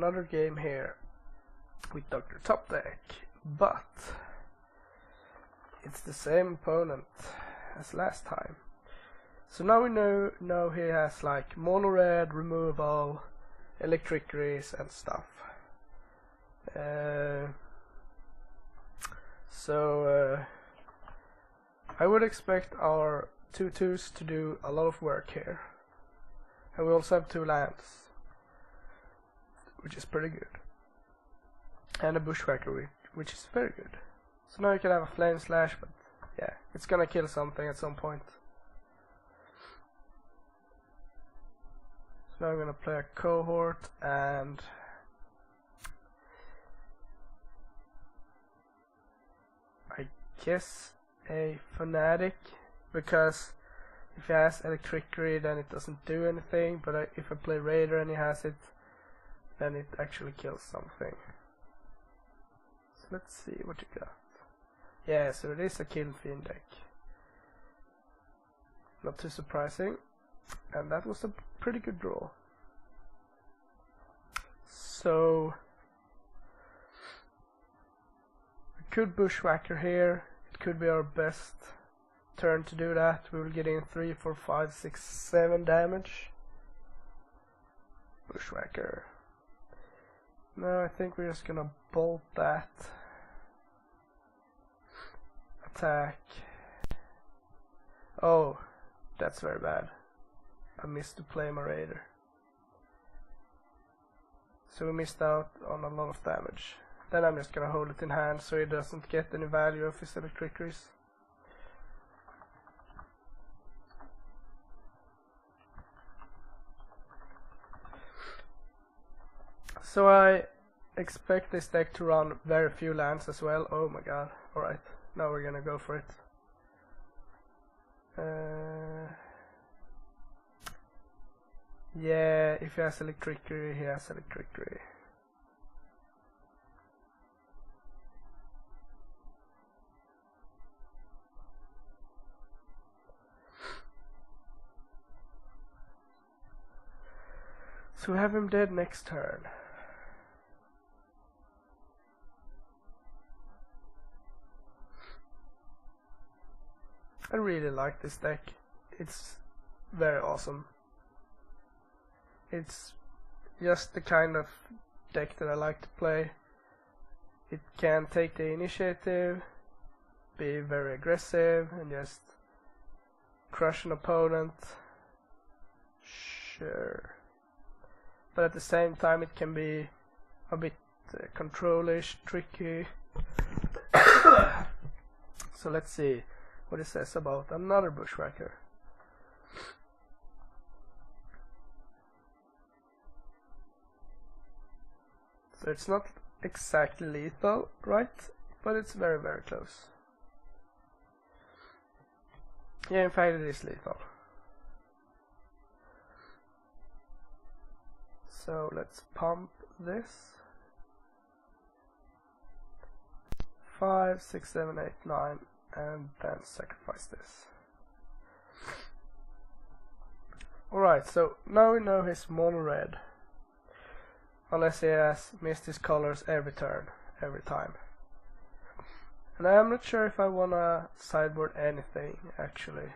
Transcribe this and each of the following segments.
another game here with Dr.TopDeck, but it's the same opponent as last time. So now we know he has like Monored, removal, electricities and stuff. So I would expect our 2/2s to do a lot of work here. And we also have 2 lands, which is pretty good. And a bushwhacker, which is very good. So now you can have a flame slash, but yeah, it's gonna kill something at some point. So now I'm gonna play a cohort and I guess a fanatic, because if he has electricity then it doesn't do anything, but if I play raider and he has it, then it actually kills something. So let's see what you got. Yeah, so it is a kill fiend deck. Not too surprising, and that was a pretty good draw. So we could bushwhacker here. It could be our best turn to do that. We will get in 3, 4, 5, 6, 7 damage. Bushwhacker. No, I think we're just gonna bolt that. Attack. Oh, that's very bad. I missed to play my raider. So we missed out on a lot of damage. Then I'm just gonna hold it in hand so he doesn't get any value of his electricities. So I expect this deck to run very few lands as well. Oh my god. Alright, now we're gonna go for it. Yeah, if he has electricity, he has electricity. So we have him dead next turn. I really like this deck. It's very awesome. It's just the kind of deck that I like to play. It can take the initiative, be very aggressive and just crush an opponent. Sure. But at the same time it can be a bit controlish, tricky. So let's see what it says about another bushwhacker. So it's not exactly lethal, right? But it's very, very close. Yeah, in fact it is lethal. So let's pump this. 5, 6, 7, 8, 9, and then sacrifice this. Alright, so now we know his mono-red. Unless he has missed his colors every turn, every time. And I'm not sure if I wanna sideboard anything, actually.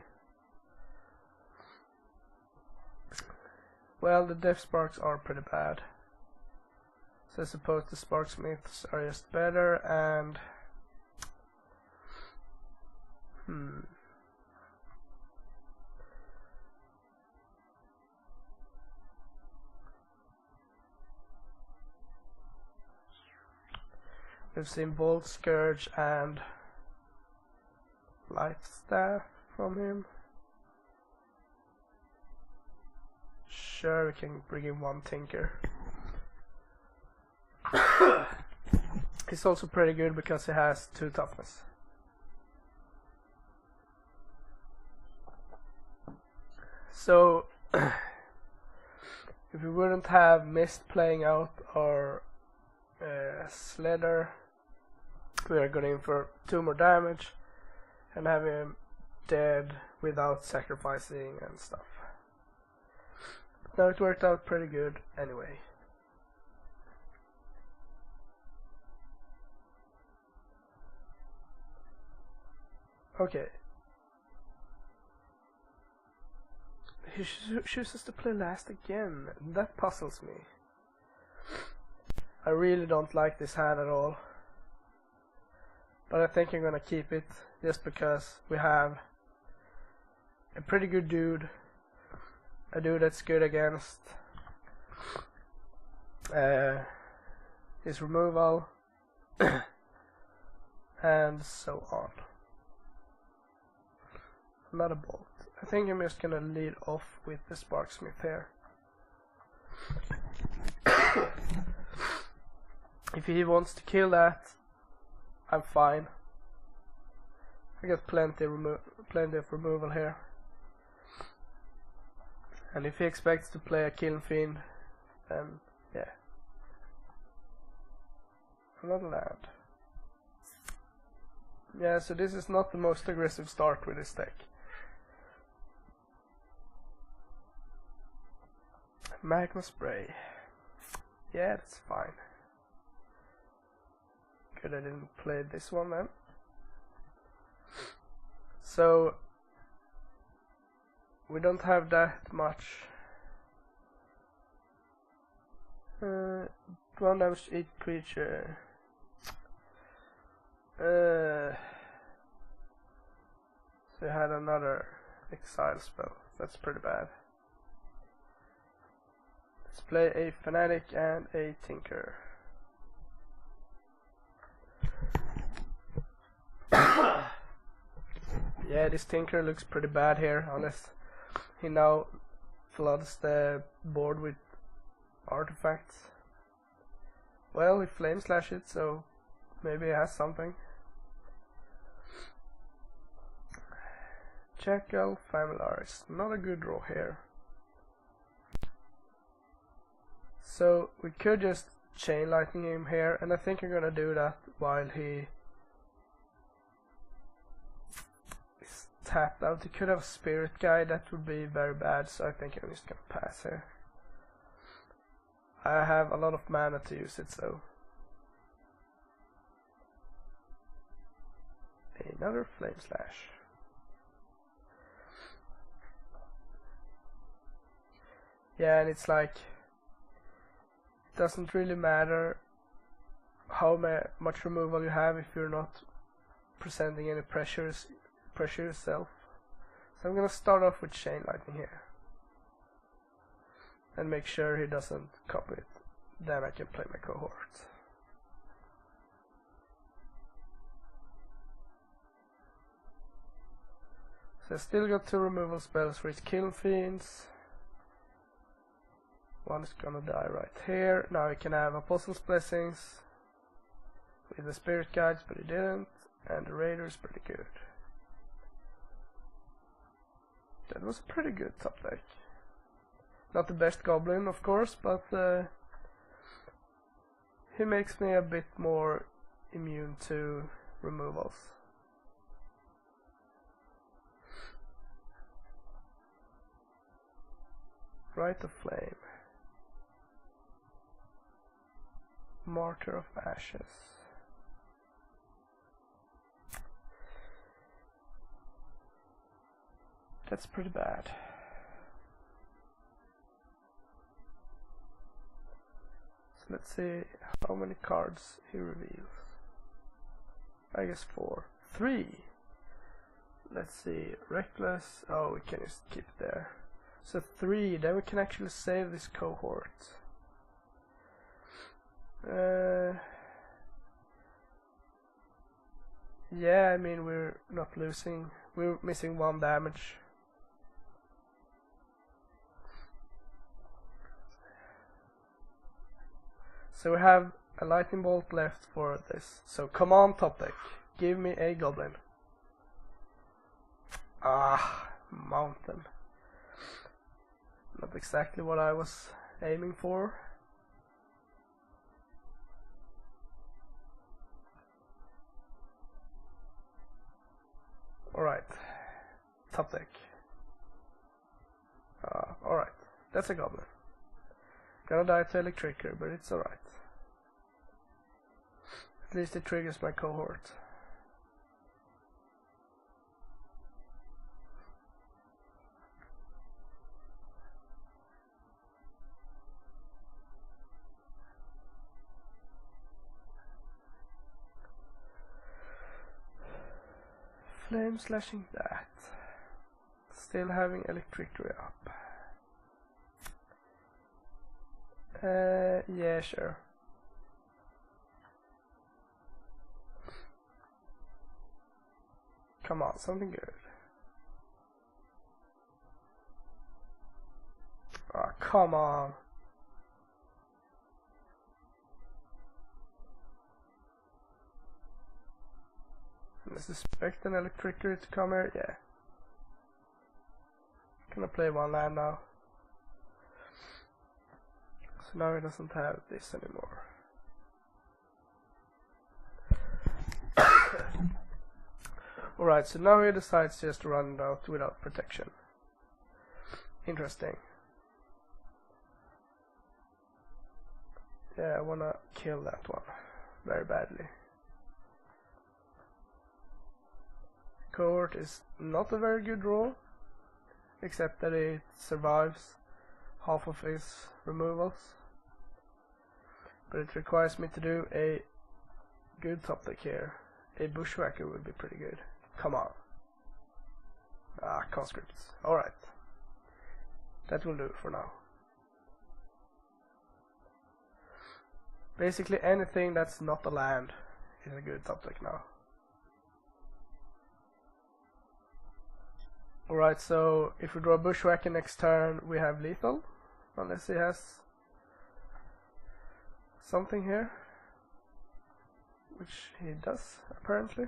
Well, the Death Sparks are pretty bad. So I suppose the Sparksmiths are just better, and we've seen Bolt Scourge and Life Staff from him. Sure, we can bring in 1 Tinker. He's also pretty good because he has 2 toughness. So if we wouldn't have missed playing out our Sledder, we are going in for 2 more damage and have him dead without sacrificing and stuff. But now it worked out pretty good anyway. Okay. He chooses to play last again. That puzzles me. I really don't like this hand at all. But I think I'm gonna keep it just because we have a pretty good dude. A dude that's good against his removal and so on. Another bolt. I think I'm just gonna lead off with the Sparksmith here. If he wants to kill that, I'm fine. I got plenty of removal here. And if he expects to play a Kiln Fiend, then yeah. Another land. Yeah, so this is not the most aggressive start with this deck. Magma Spray. Yeah, that's fine. Good, I didn't play this one then. So we don't have that much. 1 damage to each creature. So I had another exile spell. That's pretty bad. Let's play a Fanatic and a Tinker. Yeah, this Tinker looks pretty bad here, unless he now floods the board with artifacts. Well, he flame slash it, so maybe he has something. Jackal Familiaris, not a good draw here. So we could just Chain Lightning him here, and I think I'm gonna do that while he is tapped out. He could have a Spirit Guide, that would be very bad, so I think I'm just gonna pass here. I have a lot of mana to use it, so another Flame Slash. Yeah, and it's like, it doesn't really matter how much removal you have if you're not presenting any pressure yourself. So I'm gonna start off with Chain Lightning here and make sure he doesn't copy it. Then I can play my cohort. So I still got 2 removal spells for his Kiln Fiends. One is gonna die right here. Now he can have Apostle's Blessings with the Spirit Guides, but he didn't. And the Raider is pretty good. That was a pretty good top deck. Not the best Goblin, of course, but he makes me a bit more immune to removals. Rite of Flame. Martyr of Ashes. That's pretty bad. So let's see how many cards he reveals. I guess 4. 3. Let's see. Reckless. Oh, we can just keep it there. So 3. Then we can actually save this cohort. Yeah, I mean, we're not losing. We're missing 1 damage. So we have a Lightning Bolt left for this. So come on, top deck. Give me a Goblin. Ah, Mountain. Not exactly what I was aiming for. Alright, top deck. Alright, that's a Goblin. Gonna die to Electricker, but it's alright. At least it triggers my cohort. Flame slashing that. Still having electricity up. Yeah, sure. Come on, something good. Ah, come on. I suspect an electricity to come here, yeah. Gonna play one land now. So now he doesn't have this anymore. Alright, so now he decides just to run it out without protection. Interesting. Yeah, I wanna kill that one very badly. Cohort is not a very good roll, except that it survives half of his removals. But it requires me to do a good top deck here. A bushwhacker would be pretty good. Come on. Ah, conscripts. Alright. That will do for now. Basically anything that's not a land is a good top deck now. Alright, so if we draw a bushwhacker next turn, we have lethal, unless he has something here, which he does apparently.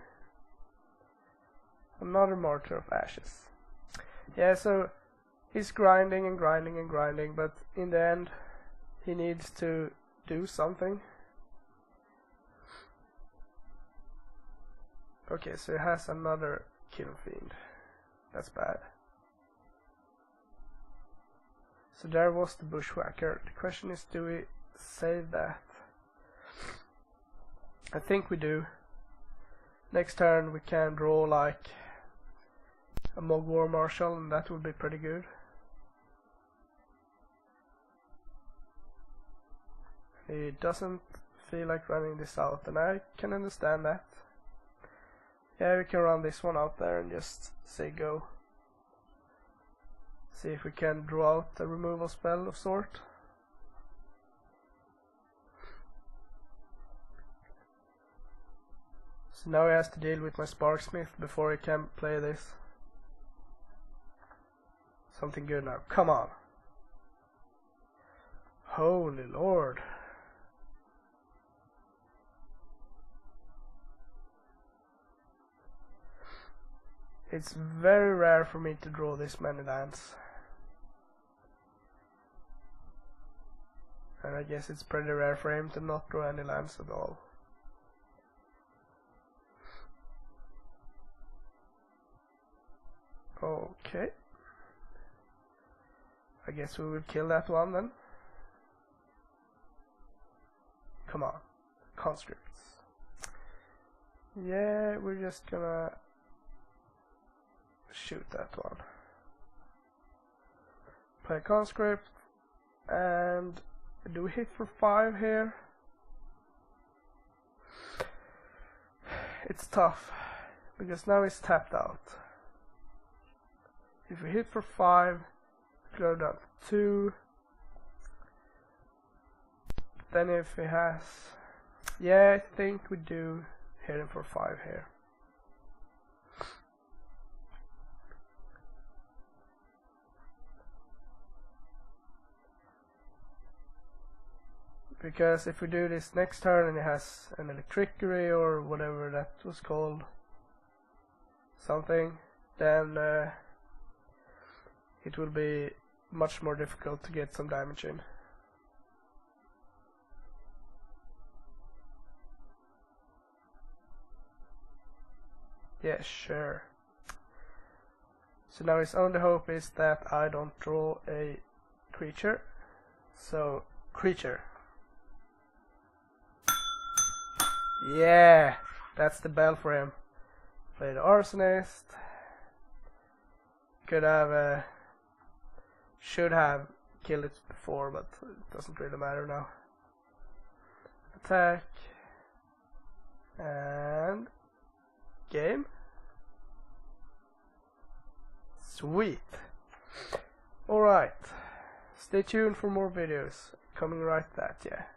Another Martyr of Ashes. Yeah, so he's grinding and grinding and grinding, but in the end he needs to do something. Okay, so he has another Kill Fiend. That's bad. So there was the bushwhacker. The question is, do we save that? I think we do. Next turn we can draw like a Mog War Marshal, and that would be pretty good. He doesn't feel like running this out, and I can understand that. Yeah, we can run this one out there and just say go. See if we can draw out a removal spell of sort. So now he has to deal with my Sparksmith before he can play this. Something good now. Come on. Holy Lord. It's very rare for me to draw this many lands. And I guess it's pretty rare for him to not draw any lands at all. Okay. I guess we will kill that one then. Come on. Conscripts. Yeah, we're just gonna shoot that one. Play conscript, and do we hit for 5 here? It's tough because now he's tapped out. If we hit for 5, go down to 2. Then if he has, yeah, I think we do hit him for 5 here. Because if we do this next turn and he has an electricity or whatever that was called, something, then it will be much more difficult to get some damage in. Yeah, sure. So now his only hope is that I don't draw a creature. So, creature. Yeah, that's the bell for him. Play the Arsonist. Could have, should have killed it before, but it doesn't really matter now. Attack. And game. Sweet. Alright. Stay tuned for more videos. Coming right at ya.